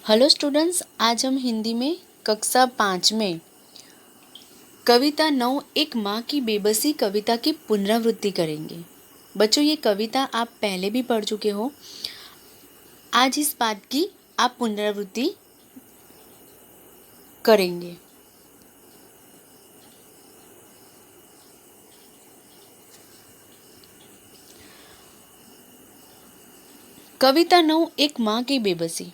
Hello students, आज हम हिंदी में कक्षा 5 में कविता 9 एक माँ की बेबसी कविता की पुनरावृत्ति करेंगे। बच्चों, ये कविता आप पहले भी पढ़ चुके हो। आज इस पाठ की आप पुनरावृत्ति करेंगे। कविता 9 एक माँ की बेबसी।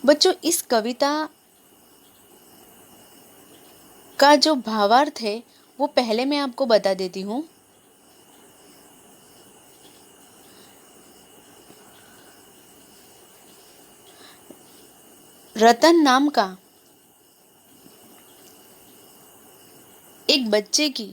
बच्चों, इस कविता का जो भावार्थ है वो पहले मैं आपको बता देती हूँ। रतन नाम का एक बच्चे की,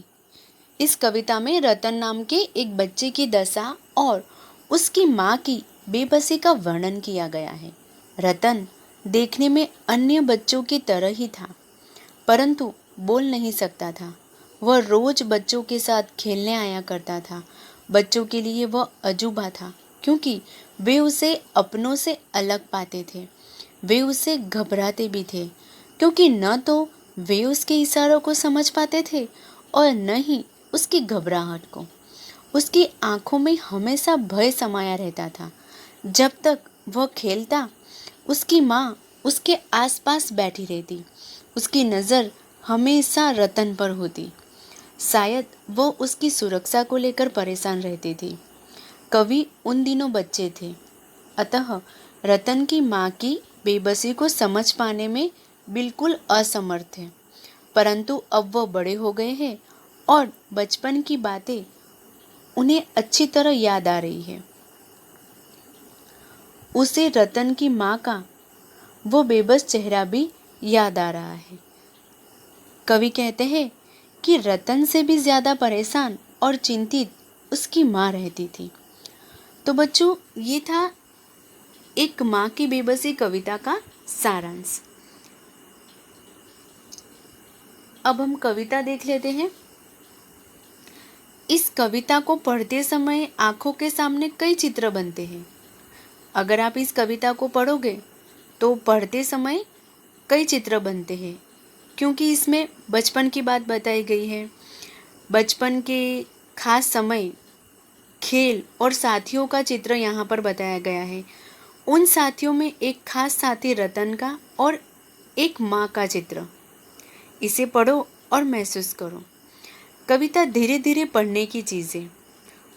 इस कविता में रतन नाम के एक बच्चे की दशा और उसकी माँ की बेबसी का वर्णन किया गया है। रतन देखने में अन्य बच्चों की तरह ही था, परंतु बोल नहीं सकता था। वह रोज बच्चों के साथ खेलने आया करता था। बच्चों के लिए वह अजूबा था, क्योंकि वे उसे अपनों से अलग पाते थे। वे उसे घबराते भी थे, क्योंकि न तो वे उसके इशारों को समझ पाते थे और न ही उसकी घबराहट को। उसकी आंखों में हमेशा भय समाया रहता था। जब तक वह खेलता, उसकी माँ उसके आसपास बैठी रहती। उसकी नज़र हमेशा रतन पर होती। शायद वो उसकी सुरक्षा को लेकर परेशान रहती थी। कवि उन दिनों बच्चे थे, अतः रतन की माँ की बेबसी को समझ पाने में बिल्कुल असमर्थ थे। परंतु अब वह बड़े हो गए हैं और बचपन की बातें उन्हें अच्छी तरह याद आ रही है। उसे रतन की माँ का वो बेबस चेहरा भी याद आ रहा है। कवि कहते हैं कि रतन से भी ज्यादा परेशान और चिंतित उसकी माँ रहती थी। तो बच्चों, ये था एक माँ की बेबसी कविता का सारांश। अब हम कविता देख लेते हैं। इस कविता को पढ़ते समय आंखों के सामने कई चित्र बनते हैं। अगर आप इस कविता को पढ़ोगे तो पढ़ते समय कई चित्र बनते हैं, क्योंकि इसमें बचपन की बात बताई गई है। बचपन के खास समय, खेल और साथियों का चित्र यहाँ पर बताया गया है। उन साथियों में एक खास साथी रतन का और एक माँ का चित्र। इसे पढ़ो और महसूस करो। कविता धीरे धीरे पढ़ने की चीज़ है।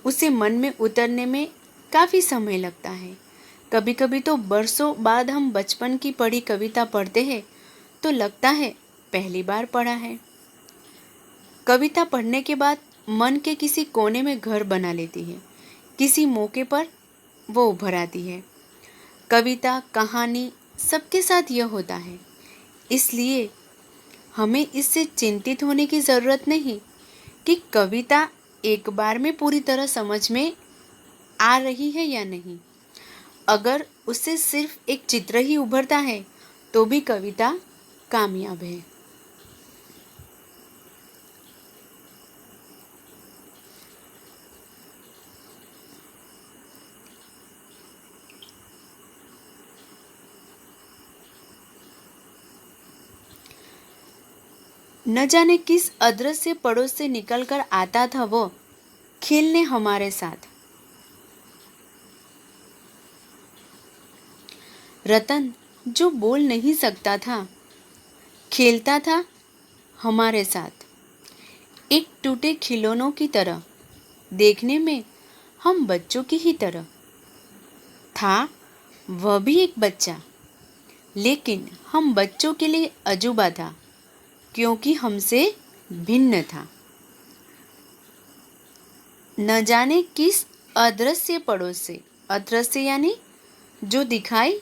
उसे मन में उतरने में काफ़ी समय लगता है। कभी कभी तो बरसों बाद हम बचपन की पढ़ी कविता पढ़ते हैं तो लगता है पहली बार पढ़ा है। कविता पढ़ने के बाद मन के किसी कोने में घर बना लेती है। किसी मौके पर वो उभर आती है। कविता, कहानी सबके साथ यह होता है। इसलिए हमें इससे चिंतित होने की ज़रूरत नहीं कि कविता एक बार में पूरी तरह समझ में आ रही है या नहीं। अगर उससे सिर्फ एक चित्र ही उभरता है तो भी कविता कामयाब है। न जाने किस अदृश्य पड़ोस से निकलकर आता था वो खेलने हमारे साथ। रतन, जो बोल नहीं सकता था, खेलता था हमारे साथ, एक टूटे खिलौनों की तरह। देखने में हम बच्चों की ही तरह था। वह भी एक बच्चा, लेकिन हम बच्चों के लिए अजूबा था, क्योंकि हमसे भिन्न था। न जाने किस अदृश्य पड़ोस से, अदृश्य यानी जो दिखाई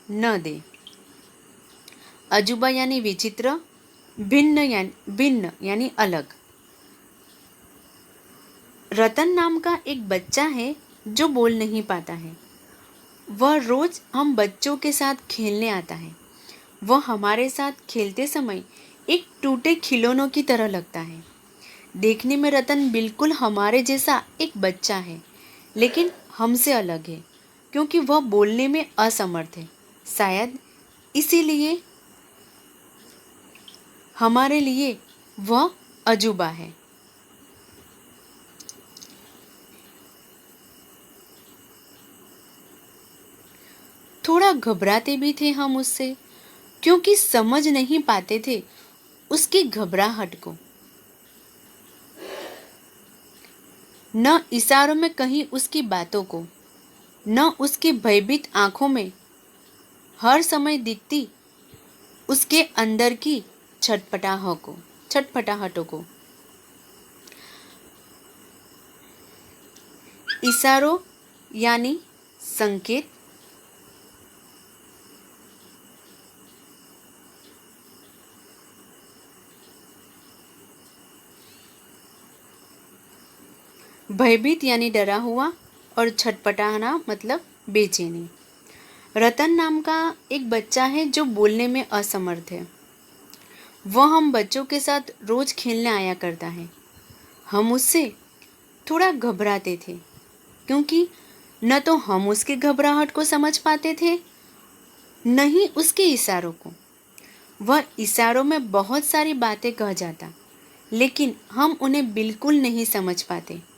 न दे, अजूबा यानी विचित्र, भिन्न यानी अलग। रतन नाम का एक बच्चा है जो बोल नहीं पाता है। वह रोज हम बच्चों के साथ खेलने आता है। वह हमारे साथ खेलते समय एक टूटे खिलौनों की तरह लगता है। देखने में रतन बिल्कुल हमारे जैसा एक बच्चा है, लेकिन हमसे अलग है, क्योंकि वह बोलने में असमर्थ है। शायद इसीलिए हमारे लिए वह अजूबा है। थोड़ा घबराते भी थे हम उससे, क्योंकि समझ नहीं पाते थे उसकी घबराहट को। न इशारों में कहीं उसकी बातों को, न उसकी भयभीत आंखों में हर समय दिखती उसके अंदर की छटपटाहटों को। इशारों यानी संकेत, भयभीत यानी डरा हुआ, और छटपटाना मतलब बेचैनी। रतन नाम का एक बच्चा है जो बोलने में असमर्थ है। वह हम बच्चों के साथ रोज खेलने आया करता है। हम उससे थोड़ा घबराते थे, क्योंकि न तो हम उसकी घबराहट को समझ पाते थे, न ही उसके इशारों को। वह इशारों में बहुत सारी बातें कह जाता, लेकिन हम उन्हें बिल्कुल नहीं समझ पाते।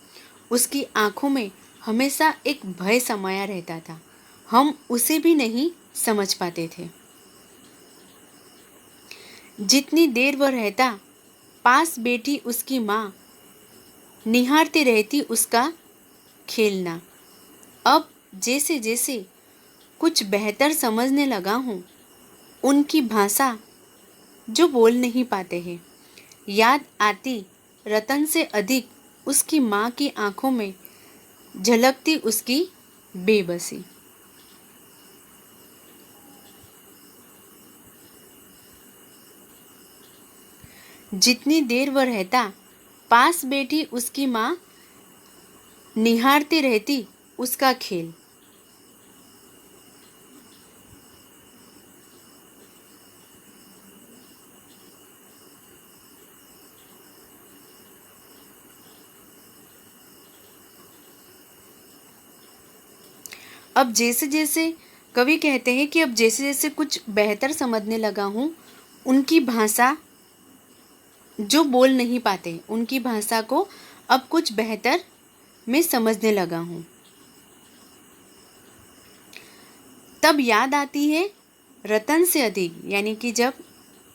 उसकी आंखों में हमेशा एक भय समाया रहता था। हम उसे भी नहीं समझ पाते थे। जितनी देर वह रहता, पास बैठी उसकी माँ निहारती रहती उसका खेलना। अब जैसे जैसे कुछ बेहतर समझने लगा हूँ, उनकी भाषा जो बोल नहीं पाते हैं, याद आती रतन से अधिक उसकी माँ की आंखों में झलकती उसकी बेबसी। जितनी देर वह रहता, पास बैठी उसकी माँ निहारती रहती उसका खेल। अब जैसे जैसे कवि कहते हैं कि अब जैसे जैसे कुछ बेहतर समझने लगा हूँ, उनकी भाषा जो बोल नहीं पाते, उनकी भाषा को अब कुछ बेहतर मैं समझने लगा हूँ। तब याद आती है रतन से अधिक, यानी कि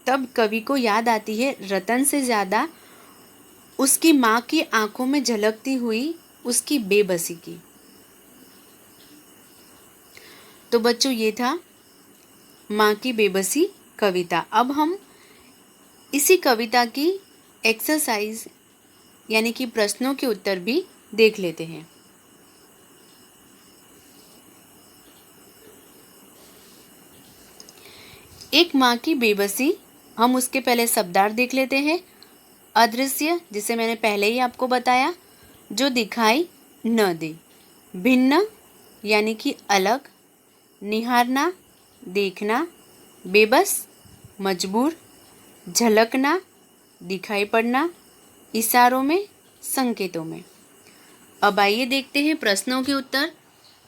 तब कवि को याद आती है रतन से ज़्यादा उसकी माँ की आंखों में झलकती हुई उसकी बेबसी की। तो बच्चों, ये था माँ की बेबसी कविता। अब हम इसी कविता की एक्सरसाइज यानी कि प्रश्नों के उत्तर भी देख लेते हैं। एक माँ की बेबसी, हम उसके पहले शब्दार्थ देख लेते हैं। अदृश्य, जिसे मैंने पहले ही आपको बताया, जो दिखाई न दे। भिन्न यानी कि अलग। निहारना, देखना। बेबस, मजबूर। झलकना, दिखाई पड़ना। इशारों में, संकेतों में। अब आइए देखते हैं प्रश्नों के उत्तर।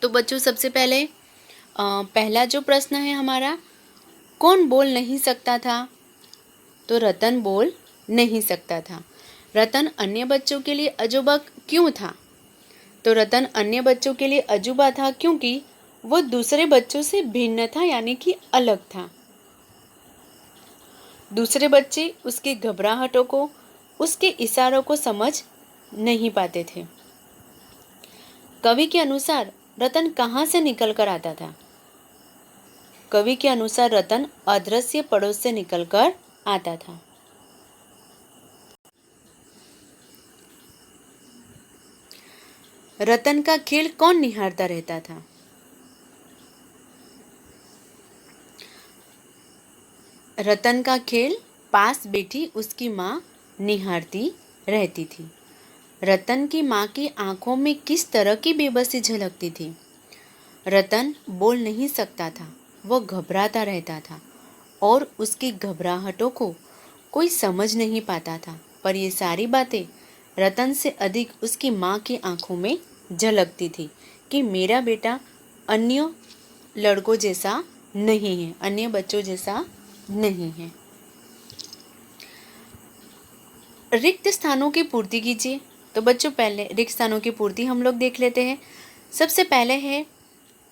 तो बच्चों, सबसे पहले पहला जो प्रश्न है हमारा, कौन बोल नहीं सकता था? तो रतन बोल नहीं सकता था। रतन अन्य बच्चों के लिए अजूबा क्यों था? तो रतन अन्य बच्चों के लिए अजूबा था क्योंकि वो दूसरे बच्चों से भिन्न था, यानी कि अलग था। दूसरे बच्चे उसकी घबराहटों को, उसके इशारों को समझ नहीं पाते थे। कवि के अनुसार रतन कहाँ से निकल कर आता था? कवि के अनुसार रतन अदृश्य पड़ोस से निकलकर आता था। रतन का खेल कौन निहारता रहता था? रतन का खेल पास बैठी उसकी माँ निहारती रहती थी। रतन की माँ की आंखों में किस तरह की बेबसी झलकती थी? रतन बोल नहीं सकता था, वह घबराता रहता था और उसकी घबराहटों को कोई समझ नहीं पाता था। पर ये सारी बातें रतन से अधिक उसकी माँ की आंखों में झलकती थी कि मेरा बेटा अन्य लड़कों जैसा नहीं है, अन्य बच्चों जैसा नहीं है। रिक्त स्थानों की पूर्ति कीजिए। तो बच्चों पहले रिक्त स्थानों की पूर्ति हम लोग देख लेते हैं। सबसे पहले है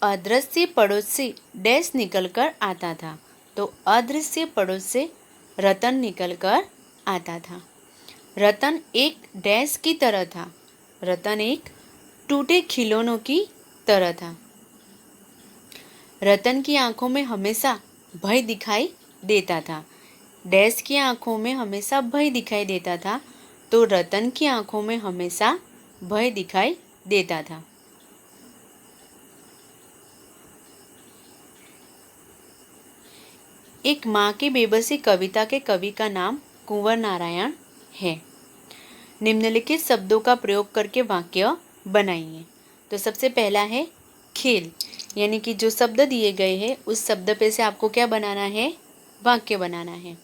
अदृश्य पड़ोस से डैश निकल कर आता था। तो अदृश्य पड़ोस से रतन निकल कर आता था। रतन एक डैश की तरह था। रतन एक टूटे खिलौनों की तरह था। रतन की आंखों में हमेशा भय दिखाई देता था। डैश की आंखों में हमेशा भय दिखाई देता था। तो रतन की आंखों में हमेशा भय दिखाई देता था। एक माँ की बेबसी कविता के कवि का नाम कुंवर नारायण है। निम्नलिखित शब्दों का प्रयोग करके वाक्य बनाइए। तो सबसे पहला है खेल, यानी कि जो शब्द दिए गए हैं उस शब्द पे से आपको क्या बनाना है, वाक्य बनाना है।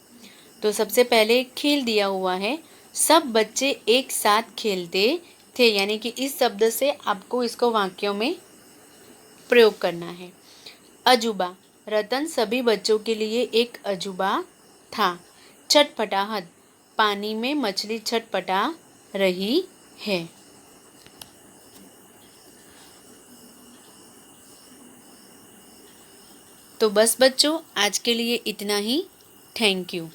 तो सबसे पहले खेल दिया हुआ है, सब बच्चे एक साथ खेलते थे, यानी कि इस शब्द से आपको इसको वाक्यों में प्रयोग करना है। अजूबा, रतन सभी बच्चों के लिए एक अजूबा था। छटपटाहट, पानी में मछली छटपटा रही है। तो बस बच्चों, आज के लिए इतना ही। Thank you.